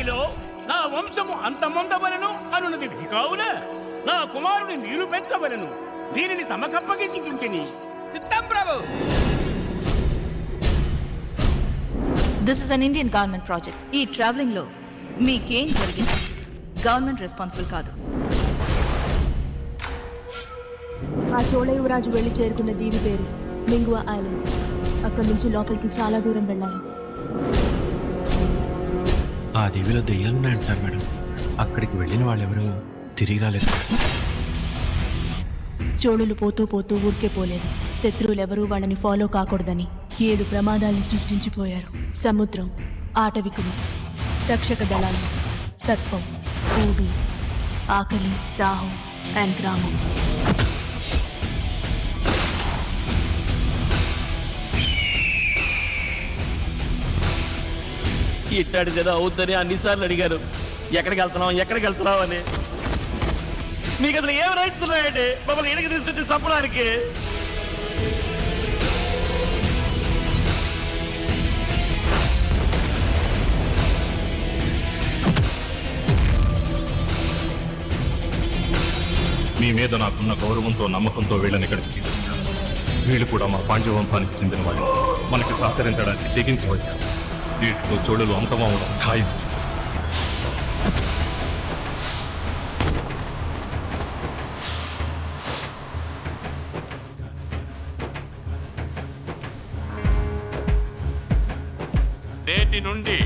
లో నా వంశము అంతమొందవలను అనున్నది కావున నా కుమారుని నీరు పెంచవలను. దీనిని తమకప్పగించుకుంటుని. చిత్తం ప్రభు. This is an Indian government project. ఈ ట్రావెలింగ్ లో మీకేం జరిగింది గవర్నమెంట్ రెస్పాన్సిబుల్ కాదు. ఆ చోళ యువరాజు వెళ్లి చేరుకున్న దీవి పేరు మింగువా ఐలాండ్. అక్కడి నుంచి లోపలికి చాలా దూరం వెళ్ళాలి. ఆ దీవిలో దెయ్యాలున్నాయంటారు మేడం. అక్కడికి వెళ్ళిన వాళ్ళెవరూ తిరిగి రాలేదు. చోళులు పోతూ పోతూ ఊరికే పోలేదు. శత్రువులెవరూ వాళ్ళని ఫాలో కాకూడదని 7 ప్రమాదాల్ని సృష్టించిపోయారు. సముద్రం, ఆటవికులు, రక్షక దళాలు, సర్పం, ఊబి, ఆకలి, దాహం అండ్ గ్రామం. ఇట్టాడిది ఏదో అవుద్దని అన్నిసార్లు అడిగారు. ఎక్కడికి వెళ్తున్నావు అని. మీకు అసలు ఏం రైట్స్ ఉన్నాయండి మమ్మల్ని ఇంటికి తీసుకొచ్చి చంపడానికి? మీ మీద నాకున్న గౌరవంతో నమ్మకంతో వీళ్ళని ఇక్కడికి తీసుకొచ్చాను. వీళ్ళు కూడా మా పాండ్య వంశానికి చెందిన వాళ్ళు. మనకి సహకరించడానికి తెగించి వచ్చారు. వీటితో చోళులు అంతమవడం ఖాయం. నేటి నుండి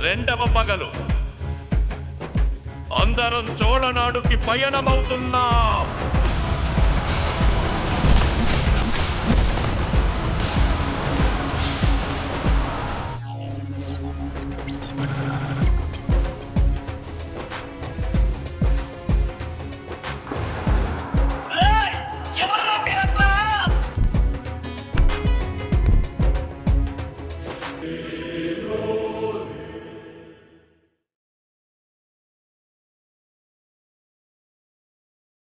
2వ పగలు అందరం చోళనాడుకి పయనమవుతున్నాం.